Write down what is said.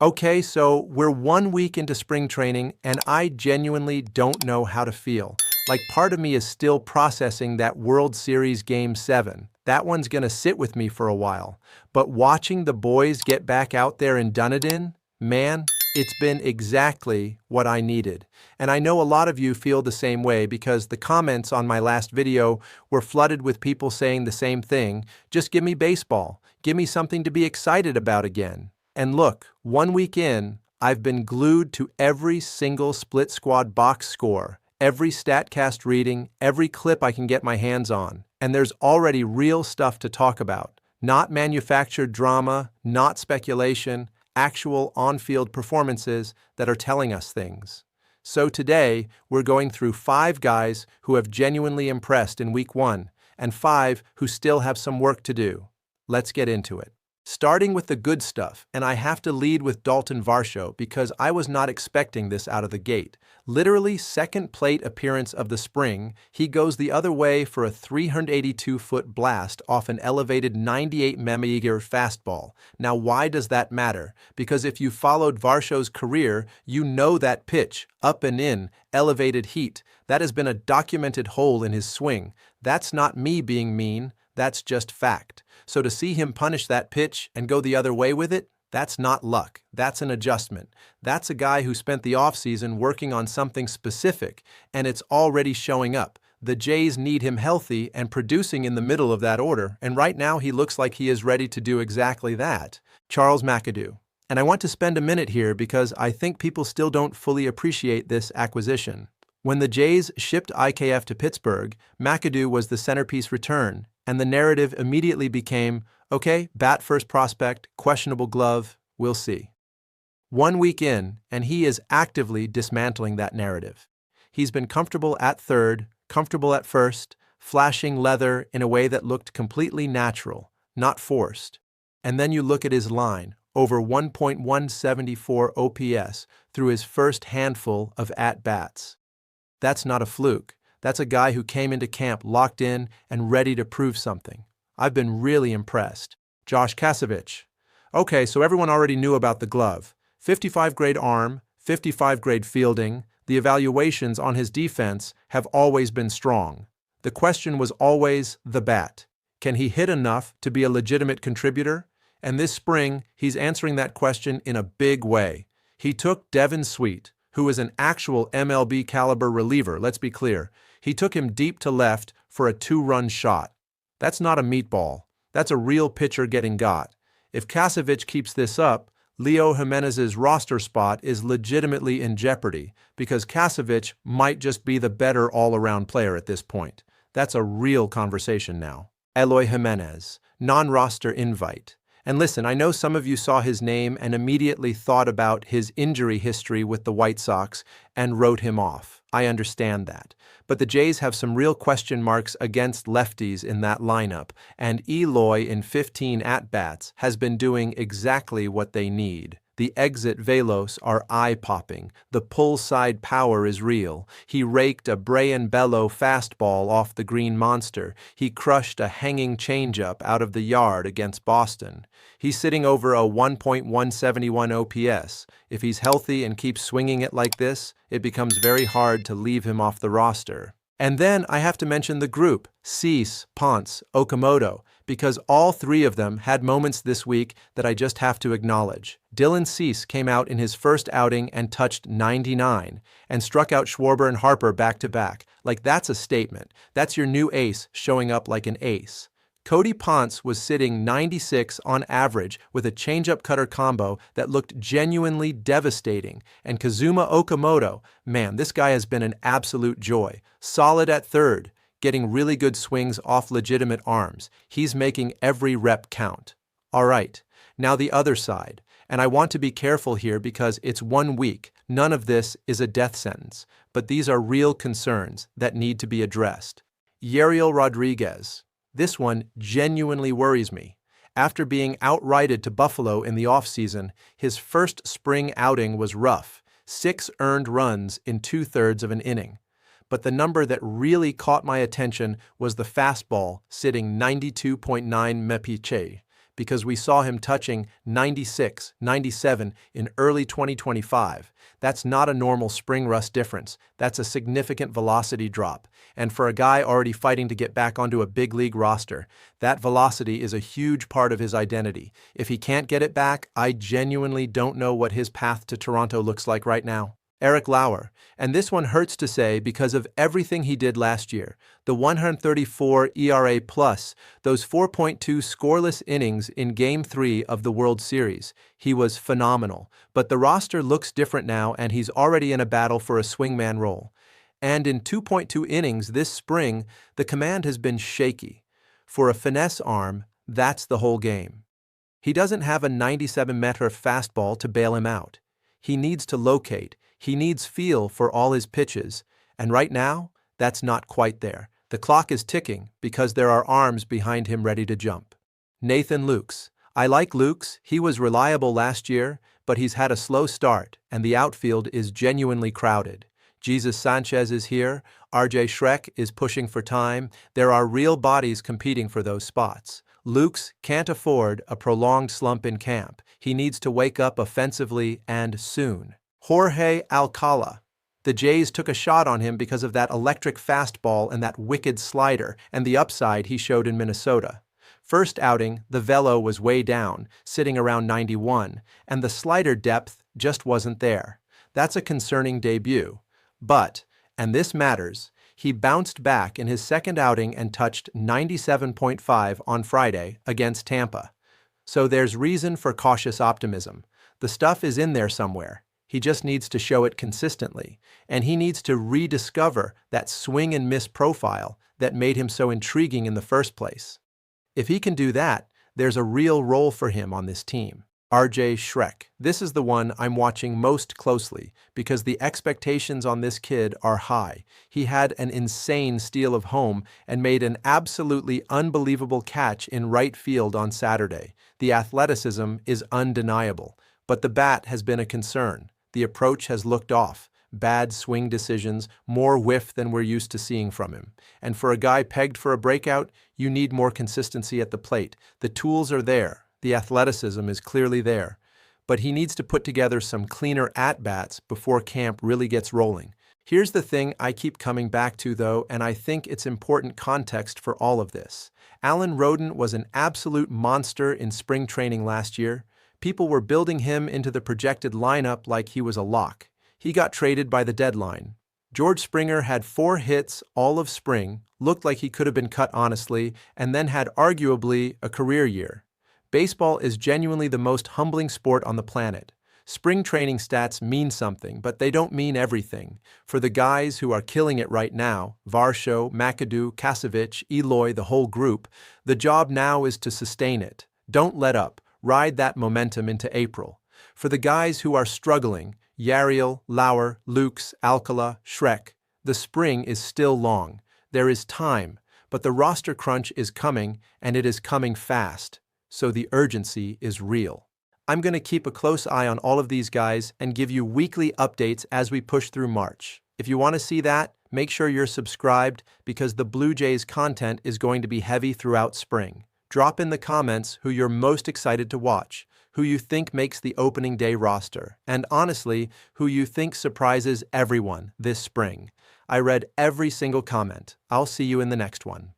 Okay, so we're 1 week into spring training, and I genuinely don't know how to feel. Like, part of me is still processing that World Series Game 7. That one's gonna sit with me for a while. But watching the boys get back out there in Dunedin, man, it's been exactly what I needed. And I know a lot of you feel the same way because the comments on my last video were flooded with people saying the same thing. Just give me baseball. Give me something to be excited about again. And look, 1 week in, I've been glued to every single split squad box score, every StatCast reading, every clip I can get my hands on. And there's already real stuff to talk about. Not manufactured drama, not speculation, actual on-field performances that are telling us things. So today, we're going through 5 guys who have genuinely impressed in week 1, and 5 who still have some work to do. Let's get into it. Starting with the good stuff, and I have to lead with Daulton Varsho because I was not expecting this out of the gate. Literally second plate appearance of the spring, he goes the other way for a 382-foot blast off an elevated 98 fastball. Now, why does that matter? Because if you followed Varsho's career, you know that pitch, up and in, elevated heat. That has been a documented hole in his swing. That's not me being mean, that's just fact. So to see him punish that pitch and go the other way with it, that's not luck. That's an adjustment. That's a guy who spent the offseason working on something specific, and it's already showing up. The Jays need him healthy and producing in the middle of that order, and right now he looks like he is ready to do exactly that. Charles McAdoo. And I want to spend a minute here because I think people still don't fully appreciate this acquisition. When the Jays shipped IKF to Pittsburgh, McAdoo was the centerpiece return, and the narrative immediately became, okay, bat first prospect, questionable glove, we'll see. 1 week in, and he is actively dismantling that narrative. He's been comfortable at third, comfortable at first, flashing leather in a way that looked completely natural, not forced. And then you look at his line, over 1.174 OPS through his first handful of at-bats. That's not a fluke. That's a guy who came into camp locked in and ready to prove something. I've been really impressed. Josh Kasevich. Okay, so everyone already knew about the glove. 55-grade arm, 55-grade fielding. The evaluations on his defense have always been strong. The question was always the bat. Can he hit enough to be a legitimate contributor? And this spring, he's answering that question in a big way. He took Devin Sweet, who is an actual MLB caliber reliever, let's be clear. He took him deep to left for a 2-run shot. That's not a meatball. That's a real pitcher getting got. If Kasevich keeps this up, Leo Jimenez's roster spot is legitimately in jeopardy because Kasevich might just be the better all-around player at this point. That's a real conversation now. Eloy Jimenez, non-roster invite. And listen, I know some of you saw his name and immediately thought about his injury history with the White Sox and wrote him off. I understand that. But the Jays have some real question marks against lefties in that lineup, and Eloy in 15 at-bats has been doing exactly what they need. The exit velos are eye-popping. The pull-side power is real. He raked a Brian Bello fastball off the Green Monster. He crushed a hanging changeup out of the yard against Boston. He's sitting over a 1.171 OPS. If he's healthy and keeps swinging it like this, it becomes very hard to leave him off the roster. And then I have to mention the group, Cease, Ponce, Okamoto, because all 3 of them had moments this week that I just have to acknowledge. Dylan Cease came out in his first outing and touched 99, and struck out Schwarber and Harper back-to-back. Like, that's a statement. That's your new ace showing up like an ace. Cody Ponce was sitting 96 on average with a changeup cutter combo that looked genuinely devastating. And Kazuma Okamoto, man, this guy has been an absolute joy. Solid at third, getting really good swings off legitimate arms. He's making every rep count. All right, now the other side. And I want to be careful here because it's 1 week. None of this is a death sentence, but these are real concerns that need to be addressed. Yariel Rodriguez. This one genuinely worries me. After being outrighted to Buffalo in the offseason, his first spring outing was rough, 6 earned runs in 2/3 of an inning. But the number that really caught my attention was the fastball sitting 92.9 mph, because we saw him touching 96, 97 in early 2025. That's not a normal spring rust difference. That's a significant velocity drop. And for a guy already fighting to get back onto a big league roster, that velocity is a huge part of his identity. If he can't get it back, I genuinely don't know what his path to Toronto looks like right now. Eric Lauer, and this one hurts to say because of everything he did last year. The 134 ERA plus, those 4.2 scoreless innings in Game 3 of the World Series. He was phenomenal, but the roster looks different now and he's already in a battle for a swingman role. And in 2.2 innings this spring, the command has been shaky. For a finesse arm, that's the whole game. He doesn't have a 97-meter fastball to bail him out. He needs to locate. He needs feel for all his pitches, and right now, that's not quite there. The clock is ticking because there are arms behind him ready to jump. Nathan Lukes. I like Lukes. He was reliable last year, but he's had a slow start, and the outfield is genuinely crowded. Jesus Sanchez is here. RJ Schreck is pushing for time. There are real bodies competing for those spots. Lukes can't afford a prolonged slump in camp. He needs to wake up offensively and soon. Jorge Alcala. The Jays took a shot on him because of that electric fastball and that wicked slider and the upside he showed in Minnesota. First outing, the velo was way down, sitting around 91, and the slider depth just wasn't there. That's a concerning debut. But, and this matters, he bounced back in his second outing and touched 97.5 on Friday against Tampa. So there's reason for cautious optimism. The stuff is in there somewhere. He just needs to show it consistently, and he needs to rediscover that swing and miss profile that made him so intriguing in the first place. If he can do that, there's a real role for him on this team. RJ Schreck. This is the one I'm watching most closely because the expectations on this kid are high. He had an insane steal of home and made an absolutely unbelievable catch in right field on Saturday. The athleticism is undeniable, but the bat has been a concern. The approach has looked off. Bad swing decisions, more whiff than we're used to seeing from him. And for a guy pegged for a breakout, you need more consistency at the plate. The tools are there. The athleticism is clearly there. But he needs to put together some cleaner at-bats before camp really gets rolling. Here's the thing I keep coming back to, though, and I think it's important context for all of this. Alan Roden was an absolute monster in spring training last year. People were building him into the projected lineup like he was a lock. He got traded by the deadline. George Springer had 4 hits all of spring, looked like he could have been cut honestly, and then had arguably a career year. Baseball is genuinely the most humbling sport on the planet. Spring training stats mean something, but they don't mean everything. For the guys who are killing it right now, Varsho, McAdoo, Kasevich, Eloy, the whole group, the job now is to sustain it. Don't let up. Ride that momentum into April. For the guys who are struggling, Yariel, Lauer, Lukes, Alcala, Schreck, the spring is still long. There is time, but the roster crunch is coming, and it is coming fast. So the urgency is real. I'm going to keep a close eye on all of these guys and give you weekly updates as we push through March. If you want to see that, make sure you're subscribed because the Blue Jays content is going to be heavy throughout spring. Drop in the comments who you're most excited to watch, who you think makes the opening day roster, and honestly, who you think surprises everyone this spring. I read every single comment. I'll see you in the next one.